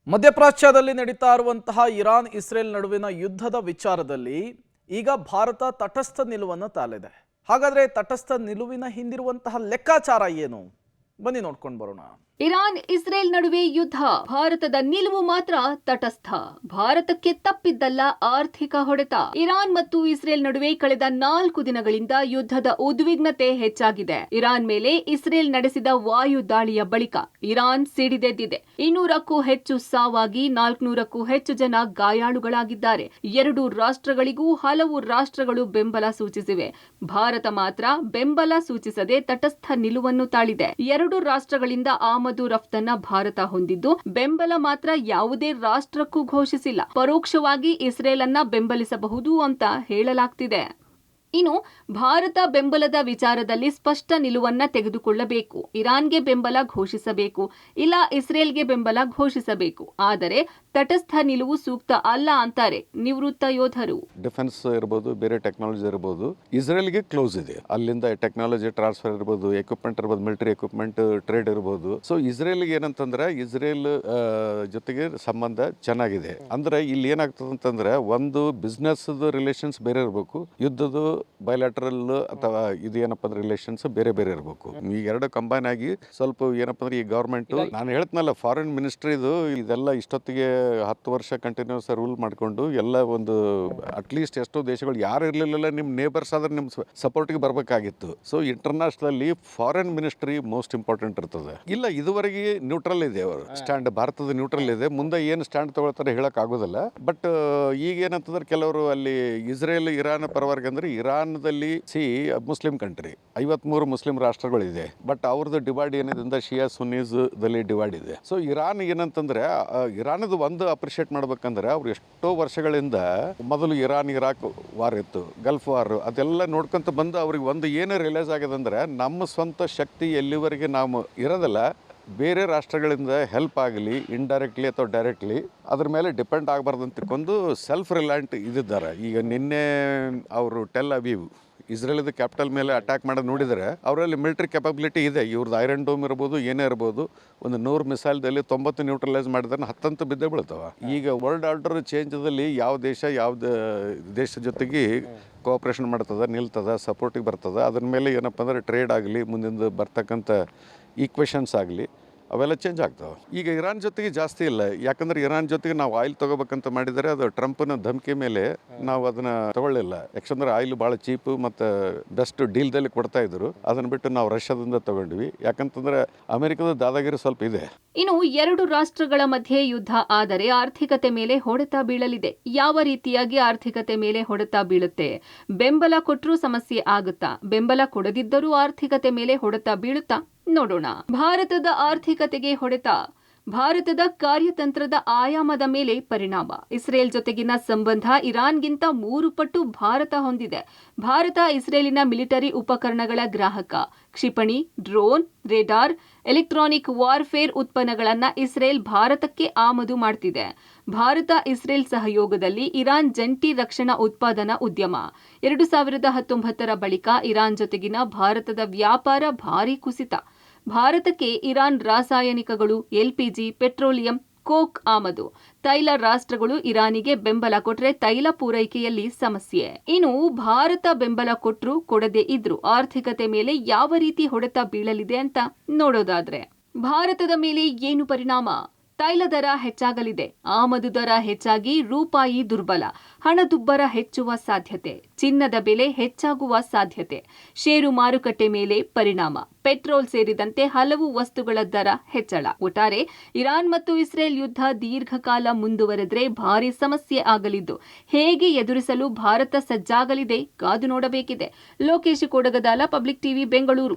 ಮಧ್ಯಪ್ರಾಚ್ಯದಲ್ಲಿ ನಡೀತಾ ಇರುವಂತಹ Iran Israel ನಡುವಿನ ಯುದ್ಧದ ವಿಚಾರದಲ್ಲಿ ಈಗ ಭಾರತ ತಟಸ್ಥ ನಿಲುವನ್ನು ತಾಳಿದೆ. ಹಾಗಾದ್ರೆ ತಟಸ್ಥ ನಿಲುವಿನ ಹಿಂದಿರುವಂತಹ ಲೆಕ್ಕಾಚಾರ ಏನು? ಬನ್ನಿ ನೋಡ್ಕೊಂಡು ಬರೋಣ. ಇರಾನ್ ಇಸ್ರೇಲ್ ನಡುವೆ ಯುದ್ಧ, ಭಾರತದ ನಿಲುವು ಮಾತ್ರ ತಟಸ್ಥ. ಭಾರತಕ್ಕೆ ತಪ್ಪಿದ್ದಲ್ಲ ಆರ್ಥಿಕ ಹೊಡೆತ. ಇರಾನ್ ಮತ್ತು ಇಸ್ರೇಲ್ ನಡುವೆ ಕಳೆದ 4 ದಿನಗಳಿಂದ ಯುದ್ಧದ ಉದ್ವಿಗ್ನತೆ ಹೆಚ್ಚಾಗಿದೆ. ಇರಾನ್ ಮೇಲೆ ಇಸ್ರೇಲ್ ನಡೆಸಿದ ವಾಯು ದಾಳಿಯ ಬಳಿಕ ಇರಾನ್ ಸಿಡಿದೆದ್ದಿದೆ. 200ಕ್ಕೂ ಹೆಚ್ಚು ಸಾವಾಗಿ 400ಕ್ಕೂ ಹೆಚ್ಚು ಜನ ಗಾಯಾಳುಗಳಾಗಿದ್ದಾರೆ. 2 ರಾಷ್ಟ್ರಗಳಿಗೂ ಹಲವು ರಾಷ್ಟ್ರಗಳು ಬೆಂಬಲ ಸೂಚಿಸಿವೆ. ಭಾರತ ಮಾತ್ರ ಬೆಂಬಲ ಸೂಚಿಸದೆ ತಟಸ್ಥ ನಿಲುವನ್ನು ತಾಳಿದೆ. 2 ರಾಷ್ಟ್ರಗಳಿಂದ ಆಮದು ರಫ್ತನ್ನ ಭಾರತ ಹೊಂದಿದ್ದು, ಬೆಂಬಲ ಮಾತ್ರ ಯಾವುದೇ ರಾಷ್ಟ್ರಕ್ಕೂ ಘೋಷಿಸಿಲ್ಲ. ಪರೋಕ್ಷವಾಗಿ ಇಸ್ರೇಲ್ ಅನ್ನ ಬೆಂಬಲಿಸಬಹುದು ಅಂತ ಹೇಳಲಾಗ್ತಿದೆ. ಇನ್ನು ಭಾರತ ಬೆಂಬಲದ ವಿಚಾರದಲ್ಲಿ ಸ್ಪಷ್ಟ ನಿಲುವನ್ನ ತೆಗೆದುಕೊಳ್ಳಬೇಕು. ಇರಾನ್ಗೆ ಬೆಂಬಲ ಘೋಷಿಸಬೇಕು, ಇಲ್ಲ ಇಸ್ರೇಲ್ಗೆ ಬೆಂಬಲ ಘೋಷಿಸಬೇಕು. ಆದರೆ ತಟಸ್ಥ ನಿಲುವು ಸೂಕ್ತ ಅಲ್ಲ ಅಂತಾರೆ ನಿವೃತ್ತ ಯೋಧರು. ಡಿಫೆನ್ಸ್ ಇರಬಹುದು, ಬೇರೆ ಟೆಕ್ನಾಲಜಿ ಇರಬಹುದು, ಇಸ್ರೇಲ್ಗೆ ಕ್ಲೋಸ್ ಇದೆ. ಅಲ್ಲಿಂದ ಟೆಕ್ನಾಲಜಿ ಟ್ರಾನ್ಸ್ಫರ್ ಇರಬಹುದು, ಎಕ್ವಿಪ್ಮೆಂಟ್ ಇರಬಹುದು, ಮಿಲಿಟರಿ ಎಕ್ವಿಪ್ಮೆಂಟ್ ಟ್ರೇಡ್ ಇರಬಹುದು. ಸೊ ಇಸ್ರೇಲ್ಗೆ ಏನಂತಂದ್ರೆ ಇಸ್ರೇಲ್ ಜೊತೆಗೆ ಸಂಬಂಧ ಚೆನ್ನಾಗಿದೆ. ಅಂದ್ರೆ ಇಲ್ಲಿ ಏನಾಗ್ತದೆ ಅಂತಂದ್ರೆ ಒಂದು ಬಿಸ್ನೆಸ್ ರಿಲೇಷನ್ಸ್ ಬೇರೆ ಇರಬೇಕು, ಯುದ್ಧದ ಬಯಲಾಟ್ರಲ್ ಅಥವಾ ಇದು ಏನಪ್ಪ ಅಂದ್ರೆ ರಿಲೇಷನ್ಸ್ ಬೇರೆ ಬೇರೆ ಇರಬೇಕು. ಈ ಎರಡು ಕಂಬೈನ್ ಆಗಿ ಸ್ವಲ್ಪ ಏನಪ್ಪ ಅಂದ್ರೆ ಈ ಗವರ್ಮೆಂಟ್, ನಾನು ಹೇಳ್ತನಲ್ಲ, ಫಾರಿನ್ ಮಿನಿಸ್ಟ್ರಿದು ಇದೆಲ್ಲ ಇಷ್ಟೊತ್ತಿಗೆ 10 ವರ್ಷ ಕಂಟಿನ್ಯೂಸ್ ರೂಲ್ ಮಾಡ್ಕೊಂಡು ಎಲ್ಲ ಒಂದು ಅಟ್ಲೀಸ್ಟ್ ಎಷ್ಟೋ ದೇಶಗಳು ಯಾರು ಇರಲಿಲ್ಲ, ನಿಮ್ಮ ನೇಬರ್ಸ್ ಆದ್ರೆ ನಿಮ್ಮ ಸಪೋರ್ಟ್ಗೆ ಬರಬೇಕಾಗಿತ್ತು. So internationally foreign ministry most important ಇರ್ತದೆ. ಇಲ್ಲ, ಇದುವರೆಗೆ ನ್ಯೂಟ್ರಲ್ ಇದೆ, ಅವರು ಸ್ಟ್ಯಾಂಡ್ ಭಾರತದ ನ್ಯೂಟ್ರಲ್ ಇದೆ. ಮುಂದೆ ಏನು ಸ್ಟ್ಯಾಂಡ್ ತಗೊಳ್ತಾರೆ ಹೇಳಕ್ ಆಗೋದಿಲ್ಲ. ಬಟ್ ಈಗ ಏನಂತಂದ್ರೆ ಕೆಲವರು ಅಲ್ಲಿ ಇಸ್ರೇಲ್ ಇರಾನ್ ಪರವಾಗಿ ಅಂದ್ರೆ ಇರಾನ್ದಲ್ಲಿ ಮುಸ್ಲಿಂ ಕಂಟ್ರಿ 53 ಮುಸ್ಲಿಂ ರಾಷ್ಟ್ರಗಳಿದೆ. ಬಟ್ ಅವ್ರದ್ದು ಡಿವೈಡ್ ಏನಿದೆ ಅಂದ್ರೆ ಶಿಯಾ ಸುನ್ನೀಸ್ ದಲ್ಲಿ ಡಿವೈಡ್ ಇದೆ. ಸೊ ಇರಾನ್ ಏನಂತಂದ್ರೆ ಇರಾನದು ಒಂದು ಅಪ್ರಿಷಿಯೇಟ್ ಮಾಡ್ಬೇಕಂದ್ರೆ ಅವ್ರು ಎಷ್ಟೋ ವರ್ಷಗಳಿಂದ ಮೊದಲು ಇರಾನ್ ಇರಾಕ್ ವಾರ್ ಇತ್ತು, ಗಲ್ಫ್ ವಾರ್, ಅದೆಲ್ಲ ನೋಡ್ಕೊಂತ ಬಂದು ಅವ್ರಿಗೆ ಒಂದು ಏನು ರಿಯಲೈಸ್ ಆಗಿದೆ ಅಂದ್ರೆ ನಮ್ಮ ಸ್ವಂತ ಶಕ್ತಿ ಎಲ್ಲಿವರೆಗೆ ನಾವು ಇರೋದಿಲ್ಲ, ಬೇರೆ ರಾಷ್ಟ್ರಗಳಿಂದ ಹೆಲ್ಪ್ ಆಗಲಿ ಇಂಡೈರೆಕ್ಟ್ಲಿ ಅಥವಾ ಡೈರೆಕ್ಟ್ಲಿ ಅದ್ರ ಮೇಲೆ ಡಿಪೆಂಡ್ ಆಗಬಾರ್ದು ಅಂತ ತಿಳ್ಕೊಂಡು ಸೆಲ್ಫ್ ರಿಲಯಂಟ್ ಇದ್ದಾರೆ. ಈಗ ನಿನ್ನೆ ಅವರು ಟೆಲ್ ಅವೀವ್ ಇಸ್ರೇಲ್ದ ಕ್ಯಾಪಿಟಲ್ ಮೇಲೆ ಅಟ್ಯಾಕ್ ಮಾಡೋದು ನೋಡಿದರೆ ಅವರಲ್ಲಿ ಮಿಲಿಟರಿ ಕೆಪಬಿಲಿಟಿ ಇದೆ. ಇವ್ರದ್ದು ಐರನ್ ಡೋಮ್ ಇರ್ಬೋದು, ಏನೇ ಇರ್ಬೋದು, ಒಂದು 100 ಮಿಸೈಲ್ದಲ್ಲಿ 90 ನ್ಯೂಟ್ರಲೈಸ್ ಮಾಡಿದ್ರೆ 10 ಬಿದ್ದೇ ಬೀಳ್ತಾವ. ಈಗ ವರ್ಲ್ಡ್ ಆರ್ಡರ್ ಚೇಂಜದಲ್ಲಿ ಯಾವ ದೇಶ ಯಾವ್ದು ದೇಶ ಜೊತೆಗೆ ಕೋಆಪ್ರೇಷನ್ ಮಾಡ್ತದೆ, ನಿಲ್ತದ, ಸಪೋರ್ಟಿಗೆ ಬರ್ತದೆ, ಅದ್ರ ಮೇಲೆ ಏನಪ್ಪ ಅಂದ್ರೆ ಟ್ರೇಡ್ ಆಗಲಿ, ಮುಂದಿನ ಬರ್ತಕ್ಕಂಥ ಈಕ್ವೇಷನ್ಸ್ ಆಗಲಿ ಅವೆಲ್ಲ ಚೇಂಜ್ ಆಗ್ತಾವೆ. ಈಗ ಇರಾನ್ ಜೊತೆಗೆ ಜಾಸ್ತಿ ಇಲ್ಲ, ಯಾಕಂದ್ರೆ ಇರಾನ್ ಜೊತೆಗೆ ನಾವು ಆಯಿಲ್ ತಗೋಬೇಕಂತ ಮಾಡಿದರೆ ಅದು ಟ್ರಂಪ್ನ ಧಮಕಿ ಮೇಲೆ ನಾವು ಅದನ್ನ ತಗೊಳ್ಳಿಲ್ಲ. ಯಾಕಂದ್ರೆ ಆಯಿಲ್ ಭಾಳ ಚೀಪ್ ಮತ್ತು ಬೆಸ್ಟ್ ಡೀಲ್ದಲ್ಲಿ ಕೊಡ್ತಾ ಇದ್ರು. ಅದನ್ನ ಬಿಟ್ಟು ನಾವು ರಷ್ಯಾದಿಂದ ತಗೊಂಡ್ವಿ, ಯಾಕಂತಂದ್ರೆ ಅಮೆರಿಕದ ದಾದಾಗಿರಿ ಸ್ವಲ್ಪ ಇದೆ. ಇನ್ನು 2 ರಾಷ್ಟ್ರಗಳ ಮಧ್ಯೆ ಯುದ್ಧ ಆದರೆ ಆರ್ಥಿಕತೆ ಮೇಲೆ ಹೊಡೆತ ಬೀಳಲಿದೆ. ಯಾವ ರೀತಿಯಾಗಿ ಆರ್ಥಿಕತೆ ಮೇಲೆ ಹೊಡೆತ ಬೀಳುತ್ತೆ? ಬೆಂಬಲ ಕೊಟ್ಟರೂ ಸಮಸ್ಯೆ ಆಗುತ್ತಾ? ಬೆಂಬಲ ಕೊಡದಿದ್ದರೂ ಆರ್ಥಿಕತೆ ಮೇಲೆ ಹೊಡೆತ ಬೀಳುತ್ತಾ? ನೋಡೋಣ. ಭಾರತದ ಆರ್ಥಿಕತೆಗೆ ಹೊಡೆತ. ಭಾರತದ ಕಾರ್ಯತಂತ್ರದ ಆಯಾಮದ ಮೇಲೆ ಪರಿಣಾಮ. ಇಸ್ರೇಲ್ ಜೊತೆಗಿನ ಸಂಬಂಧ ಇರಾನ್ಗಿಂತ 3 ಪಟ್ಟು ಭಾರತ ಹೊಂದಿದೆ. ಭಾರತ ಇಸ್ರೇಲಿನ ಮಿಲಿಟರಿ ಉಪಕರಣಗಳ ಗ್ರಾಹಕ. ಕ್ಷಿಪಣಿ, ಡ್ರೋನ್, ರೇಡಾರ್, ಎಲೆಕ್ಟ್ರಾನಿಕ್ ವಾರ್ಫೇರ್ ಉತ್ಪನ್ನಗಳನ್ನು ಇಸ್ರೇಲ್ ಭಾರತಕ್ಕೆ ಆಮದು ಮಾಡ್ತಿದೆ. ಭಾರತ ಇಸ್ರೇಲ್ ಸಹಯೋಗದಲ್ಲಿ ಇರಾನ್ ಜಂಟಿ ರಕ್ಷಣಾ ಉತ್ಪಾದನಾ ಉದ್ಯಮ. 2019ರ ಬಳಿಕ ಇರಾನ್ ಜೊತೆಗಿನ ಭಾರತದ ವ್ಯಾಪಾರ ಭಾರೀ ಕುಸಿತ. ಭಾರತಕ್ಕೆ ಇರಾನ್ ರಾಸಾಯನಿಕಗಳು, LPG, ಪೆಟ್ರೋಲಿಯಂ, ಕೋಕ್ ಆಮದು. ತೈಲ ರಾಷ್ಟ್ರಗಳು ಇರಾನಿಗೆ ಬೆಂಬಲ ಕೊಟ್ರೆ ತೈಲ ಪೂರೈಕೆಯಲ್ಲಿ ಸಮಸ್ಯೆ. ಇನ್ನು ಭಾರತ ಬೆಂಬಲ ಕೊಟ್ರು ಕೊಡದೇ ಇದ್ರು ಆರ್ಥಿಕತೆ ಮೇಲೆ ಯಾವ ರೀತಿ ಹೊಡೆತ ಬೀಳಲಿದೆ ಅಂತ ನೋಡೋದಾದ್ರೆ, ಭಾರತದ ಮೇಲೆ ಏನು ಪರಿಣಾಮ? ತೈಲ ದರ ಹೆಚ್ಚಾಗಲಿದೆ. ಆಮದು ದರ ಹೆಚ್ಚಾಗಿ ರೂಪಾಯಿ ದುರ್ಬಲ, ಹಣದುಬ್ಬರ ಹೆಚ್ಚುವ ಸಾಧ್ಯತೆ, ಚಿನ್ನದ ಬೆಲೆ ಹೆಚ್ಚಾಗುವ ಸಾಧ್ಯತೆ, ಷೇರು ಮಾರುಕಟ್ಟೆ ಮೇಲೆ ಪರಿಣಾಮ, ಪೆಟ್ರೋಲ್ ಸೇರಿದಂತೆ ಹಲವು ವಸ್ತುಗಳ ದರ ಹೆಚ್ಚಳ. ಒಟ್ಟಾರೆ ಇರಾನ್ ಮತ್ತು ಇಸ್ರೇಲ್ ಯುದ್ಧ ದೀರ್ಘಕಾಲ ಮುಂದುವರೆದ್ರೆ ಭಾರಿ ಸಮಸ್ಯೆ ಆಗಲಿದ್ದು ಹೇಗೆ ಎದುರಿಸಲು ಭಾರತ ಸಜ್ಜಾಗಲಿದೆ ಕಾದು ನೋಡಬೇಕಿದೆ. Lokesh Kodagadala, public TV, Bengaluru.